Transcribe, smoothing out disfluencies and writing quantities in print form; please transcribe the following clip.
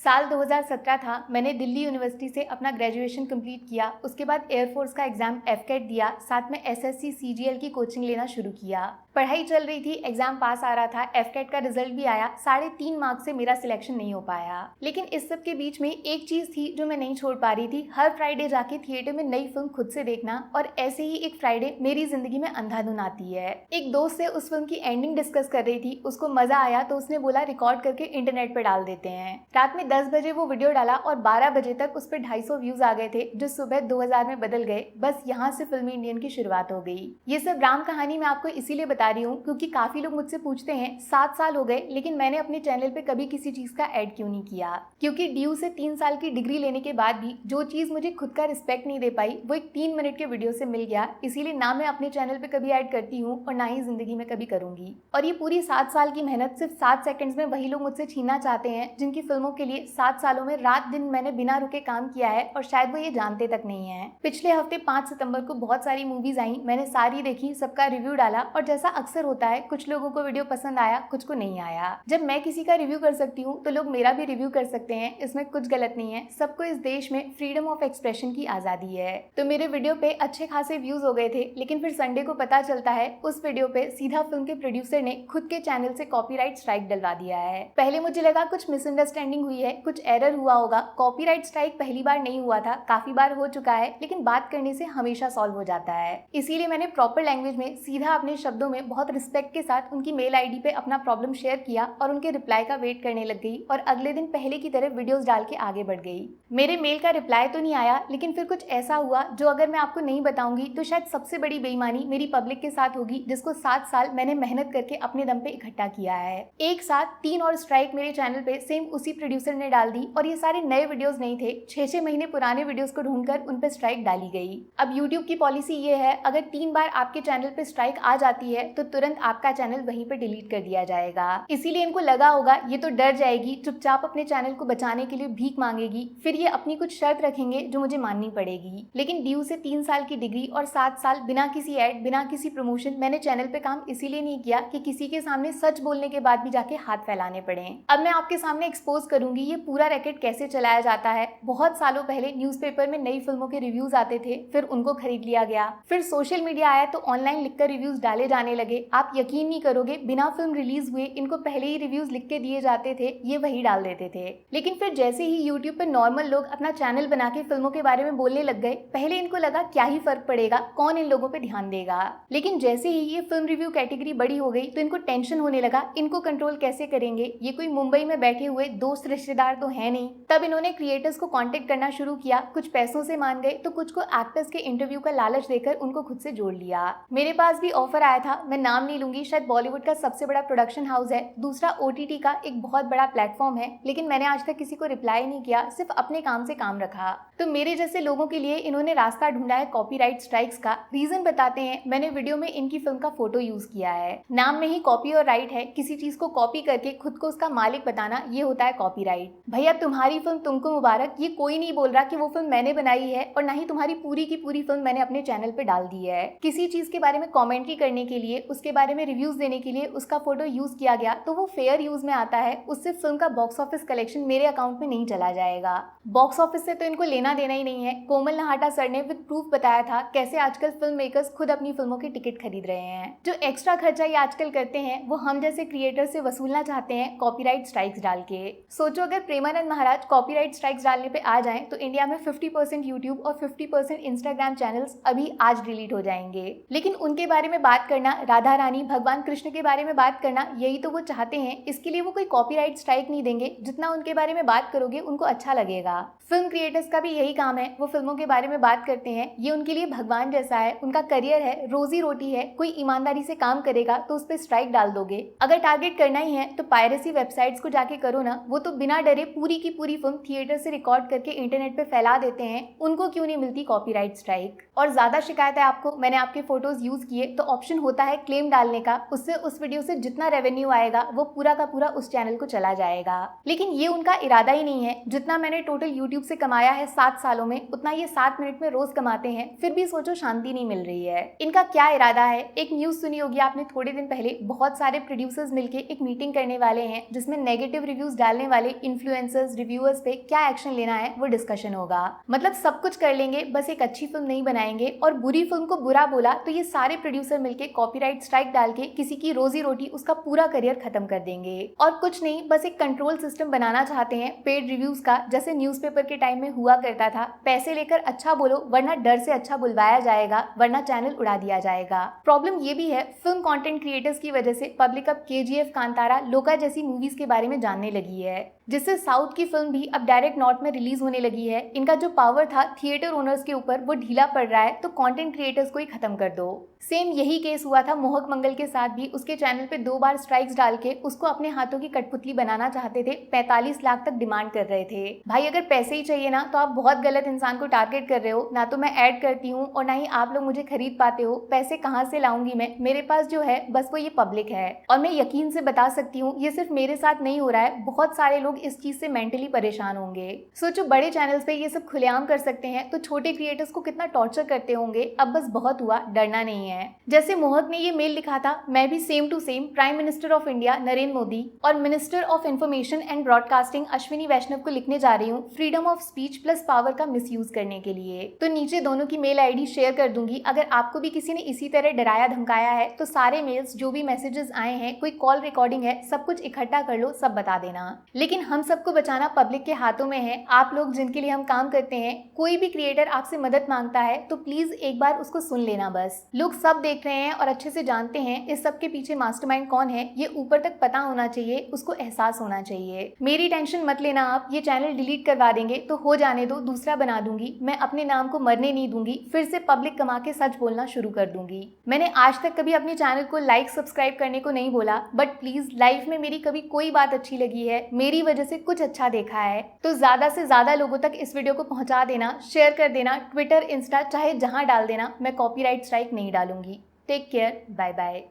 साल 2017 था। मैंने दिल्ली यूनिवर्सिटी से अपना ग्रेजुएशन कंप्लीट किया। उसके बाद एयरफोर्स का एग्जाम एफकेट दिया, साथ में एसएससी सीजीएल की कोचिंग लेना शुरू किया। पढ़ाई चल रही थी, एग्जाम पास आ रहा था, एफकेट का रिजल्ट भी आया। 3.5 मार्क्स से मेरा सिलेक्शन नहीं हो पाया। लेकिन इस सब के बीच में एक चीज थी जो मैं नहीं छोड़ पा रही थी, हर फ्राइडे जाके थिएटर में नई फिल्म खुद से देखना। और ऐसे ही एक फ्राइडे मेरी जिंदगी में अंधाधुन आती है। एक दोस्त से उस फिल्म की एंडिंग डिस्कस कर रही थी, उसको मजा आया तो उसने बोला रिकॉर्ड करके इंटरनेट पे डाल देते हैं। रात में 10 बजे वो वीडियो डाला और 12 बजे तक उस पर 250 व्यूज आ गए थे, जो सुबह 2000 में बदल गए। बस यहाँ से फिल्मी इंडियन की शुरुआत हो गई। ये सब राम कहानी मैं आपको इसीलिए बता रही हूँ क्योंकि काफी लोग मुझसे पूछते हैं 7 साल हो गए लेकिन मैंने अपने चैनल पे कभी किसी चीज का ऐड क्यों नहीं किया। क्योंकि ड्यू से 3 साल की डिग्री लेने के बाद भी जो चीज मुझे खुद का रिस्पेक्ट नहीं दे पाई वो एक 3 मिनट के वीडियो से मिल गया। इसीलिए ना मैं अपने चैनल पे कभी ऐड करती हूँ और ना ही जिंदगी में कभी करूंगी। और ये पूरी 7 साल की मेहनत सिर्फ 7 सेकंड्स में वही लोग मुझसे छीनना चाहते हैं जिनकी फिल्मों के लिए 7 सालों में रात दिन मैंने बिना रुके काम किया है और शायद वो ये जानते तक नहीं है। पिछले हफ्ते 5 सितंबर को बहुत सारी मूवीज आई, मैंने सारी देखी, सबका रिव्यू डाला और जैसा अक्सर होता है कुछ लोगों को वीडियो पसंद आया, कुछ को नहीं आया। जब मैं किसी का रिव्यू कर सकती हूँ तो लोग मेरा भी रिव्यू कर सकते हैं, इसमें कुछ गलत नहीं है। सबको इस देश में फ्रीडम ऑफ एक्सप्रेशन की आजादी है। तो मेरे वीडियो पे अच्छे खासे व्यूज हो गए थे, लेकिन फिर संडे को पता चलता है उस वीडियो पे सीधा फिल्म के प्रोड्यूसर ने खुद के चैनल से कॉपीराइट स्ट्राइक डलवा दिया है। पहले मुझे लगा कुछ मिसअंडरस्टैंडिंग हुई है, कुछ एरर हुआ होगा। कॉपीराइट स्ट्राइक पहली बार नहीं हुआ था, काफी बार हो चुका है, लेकिन बात करने से हमेशा सॉल्व हो जाता है। इसीलिए मैंने प्रॉपर लैंग्वेज में सीधा अपने शब्दों में बहुत रिस्पेक्ट के साथ उनकी मेल आईडी पे अपना प्रॉब्लम शेयर किया और उनके रिप्लाई का वेट करने लग गई और अगले दिन पहले की तरह वीडियोस डाल के आगे बढ़ गई। मेरे मेल का रिप्लाई तो नहीं आया, लेकिन फिर कुछ ऐसा हुआ जो अगर मैं आपको नहीं बताऊंगी तो शायद सबसे बड़ी बेईमानी मेरी पब्लिक के साथ होगी, जिसको 7 साल मैंने मेहनत करके अपने दम पे इकट्ठा किया है। एक साथ 3 और स्ट्राइक मेरे चैनल पे सेम उसी प्रोड्यूसर ने डाल दी और ये सारे नए वीडियोस नहीं थे, 6-6 महीने पुराने वीडियोस को ढूंढकर उन पे स्ट्राइक डाली गई। अब यूट्यूब की पॉलिसी ये है, अगर 3 बार आपके चैनल पे स्ट्राइक आ जाती है तो तुरंत आपका चैनल वहीं पे डिलीट कर दिया जाएगा। इसीलिए इनको लगा होगा ये तो डर जाएगी, चुपचाप अपने चैनल को बचाने के लिए भीख मांगेगी, फिर ये अपनी कुछ शर्त रखेंगे जो मुझे माननी पड़ेगी। लेकिन ड्यू से 3 साल की डिग्री और 7 साल बिना किसी ऐड, बिना किसी प्रमोशन मैंने चैनल पे काम इसीलिए नहीं किया कि किसी के सामने सच बोलने के बाद भी जाके हाथ फैलाने पड़े। अब मैं आपके सामने एक्सपोज करूंगी ये पूरा रैकेट कैसे चलाया जाता है। बहुत सालों पहले न्यूज़पेपर में नई फिल्मों के रिव्यूज आते थे, फिर उनको खरीद लिया गया। फिर सोशल मीडिया आया तो ऑनलाइन लिखकर रिव्यूज डाले जाने लगे। आप यकीन नहीं करोगे, बिना फिल्म रिलीज हुए इनको पहले ही रिव्यूज लिख के दिए जाते थे, ये वही डाल देते थे। लेकिन फिर जैसे ही यूट्यूब पर नॉर्मल लोग अपना चैनल बना के फिल्मों के बारे में बोलने लग गए, पहले इनको लगा क्या ही फर्क पड़ेगा, कौन इन लोगों पे ध्यान देगा। लेकिन जैसे ही ये फिल्म रिव्यू कैटेगरी बड़ी हो गई तो इनको टेंशन होने लगा, इनको कंट्रोल कैसे करेंगे, ये कोई मुंबई में बैठे हुए दोस्त रिश्तेदार तो है नहीं। तब इन्होंने क्रिएटर्स को कांटेक्ट करना शुरू किया, कुछ पैसों से मान गए तो कुछ को एक्टर्स के इंटरव्यू का लालच देकर उनको खुद से जोड़ लिया। मेरे पास भी ऑफर आया था, मैं नाम नहीं लूंगी, शायद बॉलीवुड का सबसे बड़ा प्रोडक्शन हाउस है, दूसरा ओटीटी का एक बहुत बड़ा प्लेटफॉर्म है, लेकिन मैंने आज तक किसी को रिप्लाई नहीं किया, सिर्फ अपने काम से काम रखा। तो मेरे जैसे लोगों के लिए इन्होंने रास्ता ढूंढा है कॉपीराइट स्ट्राइक्स का। रीजन बताते हैं, मैंने वीडियो में इनकी फिल्म का फोटो यूज किया है। नाम में ही कॉपी और राइट है, किसी चीज को कॉपी करके खुद को उसका मालिक बताना, ये होता है कॉपीराइट। भैया तुम्हारी फिल्म तुमको मुबारक, ये कोई नहीं बोल रहा कि वो फिल्म मैंने बनाई है और ना ही तुम्हारी पूरी की पूरी फिल्म मैंने अपने चैनल पे डाल दी है। किसी चीज के बारे में कमेंट्री करने के लिए, उसके बारे में रिव्यूज देने के लिए उसका फोटो यूज किया गया तो वो फेयर यूज में आता है, उससे फिल्म का बॉक्स ऑफिस कलेक्शन मेरे अकाउंट में नहीं चला जाएगा। बॉक्स ऑफिस से तो इनको लेना देना ही नहीं है। कोमल नहाटा सर ने विद प्रूफ बताया था कैसे आजकल फिल्म मेकर्स खुद अपनी फिल्मों के टिकट खरीद रहे हैं। जो एक्स्ट्रा खर्चा ये आजकल करते हैं वो हम जैसे क्रिएटर से वसूलना चाहते हैं कॉपीराइट स्ट्राइक्स डाल के। सोचो अगर प्रेमानंद महाराज कॉपीराइट स्ट्राइक्स डालने पे आ जाएं तो इंडिया में 50% यूट्यूब और 50% इंस्टाग्राम चैनल्स अभी आज डिलीट हो जाएंगे। लेकिन उनके बारे में बात करना, राधा रानी, भगवान कृष्ण के बारे में बात करना, यही तो वो चाहते हैं। इसके लिए वो कोई कॉपीराइट स्ट्राइक नहीं देंगे, जितना उनके बारे में बात करोगे उनको अच्छा लगेगा। फिल्म क्रिएटर्स का भी यही काम है, वो फिल्मों के बारे में बात करते हैं। ये उनके लिए भगवान जैसा है, उनका करियर है, रोजी रोटी है। कोई ईमानदारी से काम करेगा तो उस पर स्ट्राइक डाल दोगे। अगर टारगेट करना ही है तो पायरेसी वेबसाइट्स को जाके करो ना, वो तो बिना डरे पूरी की पूरी फिल्म थिएटर से रिकॉर्ड करके इंटरनेट पे फैला देते हैं, उनको क्यों नहीं मिलती कॉपीराइट स्ट्राइक। और ज्यादा शिकायत है आपको, मैंने आपके फोटोज यूज किए तो ऑप्शन होता है है क्लेम डालने का, उससे उस वीडियो से जितना रेवेन्यू आएगा वो पूरा का पूरा उस चैनल को चला जाएगा। लेकिन ये उनका इरादा ही नहीं है। जितना मैंने टोटल यूट्यूब से कमाया है 7 सालों में, उतना ये 7 मिनट में रोज कमाते हैं, फिर भी सोचो शांति नहीं मिल रही है। इनका क्या इरादा है? एक न्यूज सुनी होगी आपने थोड़े दिन पहले, बहुत सारे प्रोड्यूसर्स मिलके एक मीटिंग करने वाले हैं जिसमें नेगेटिव रिव्यूज डालने वाले इन्फ्लुएंसर्स, रिव्यूअर्स पे क्या एक्शन लेना है वो डिस्कशन होगा। मतलब सब कुछ कर लेंगे, बस एक अच्छी फिल्म नहीं बनाएंगे, और बुरी फिल्म को बुरा बोला तो ये सारे प्रोड्यूसर मिलके कॉपीराइट स्ट्राइक डाल के किसी की रोजी रोटी, उसका पूरा करियर खत्म कर देंगे। और कुछ नहीं, बस एक कंट्रोल सिस्टम बनाना चाहते हैं पेड रिव्यूज का, जैसे न्यूज़पेपर के टाइम में हुआ करता था। पैसे लेकर अच्छा बोलो, वरना डर से अच्छा बुलवाया जाएगा, वरना चैनल उड़ा दिया जाएगा। प्रॉब्लम ये भी है, फिल्म कंटेंट क्रिएटर्स की वजह से पब्लिक अब केजीएफ, कांतारा, लोका जैसी मूवीज के बारे में जानने लगी है, जिससे साउथ की फिल्म भी अब डायरेक्ट नॉर्थ में रिलीज होने लगी है। इनका जो पावर था थिएटर ओनर्स के ऊपर वो ढीला पड़ रहा है, तो कंटेंट क्रिएटर्स को ही खत्म कर दो। सेम यही केस हुआ था मोहक मंगल के साथ भी। उसके चैनल पे 2 बार स्ट्राइक्स डाल के उसको अपने हाथों की कठपुतली बनाना चाहते थे, 45 लाख तक डिमांड कर रहे थे। भाई अगर पैसे ही चाहिए ना तो आप बहुत गलत इंसान को टारगेट कर रहे हो। ना तो मैं ऐड करती हूँ और ना ही आप लोग मुझे खरीद पाते हो। पैसे कहाँ से लाऊंगी मैं? मेरे पास जो है बस वो ये पब्लिक है। और मैं यकीन से बता सकती हूँ ये सिर्फ मेरे साथ नहीं हो रहा है, बहुत सारे लोग इस चीज से मेंटली परेशान होंगे। सोचो बड़े चैनल्स पे ये सब खुलेआम कर सकते हैं तो छोटे क्रिएटर्स को कितना टॉर्चर करते होंगे। अब बस बहुत हुआ, डरना नहीं है। जैसे मोहक ने ये मेल लिखा था, मैं भी same to same prime minister of India Narendra Modi और minister of information and broadcasting Ashwini Vaishnaw को लिखने जा रही हूँ freedom of speech plus power का मिसयूज करने के लिए। तो नीचे दोनों की मेल आईडी शेयर कर दूंगी। अगर आपको भी किसी ने इसी तरह डराया धमकाया है तो सारे मेल्स, जो भी मैसेजेस आए हैं, कोई कॉल रिकॉर्डिंग है, सब कुछ इकट्ठा कर लो, सब बता देना। लेकिन हम सबको बचाना पब्लिक के हाथों में है। आप लोग जिनके लिए हम काम करते हैं, कोई भी क्रिएटर आपसे मदद मांगता है तो प्लीज एक बार उसको सुन लेना। बस लोग सब देख रहे हैं और अच्छे से जानते हैं इस सब के पीछे मास्टरमाइंड कौन है, ये ऊपर तक पता होना चाहिए, उसको एहसास होना चाहिए। मेरी टेंशन मत लेना आप, ये चैनल डिलीट करवा देंगे तो हो जाने दो, दूसरा बना दूंगी। मैं अपने नाम को मरने नहीं दूंगी, फिर से पब्लिक कमा के सच बोलना शुरू कर दूंगी। मैंने आज तक कभी अपने चैनल को लाइक सब्सक्राइब करने को नहीं बोला, बट प्लीज लाइफ में मेरी कभी कोई बात अच्छी लगी है, मेरी वजह से कुछ अच्छा देखा है तो ज्यादा से ज्यादा लोगों तक इस वीडियो को पहुंचा देना, शेयर कर देना, ट्विटर, इंस्टा चाहे जहां डाल देना। मैं कॉपीराइट स्ट्राइक नहीं डालूंगी। Take care, bye bye.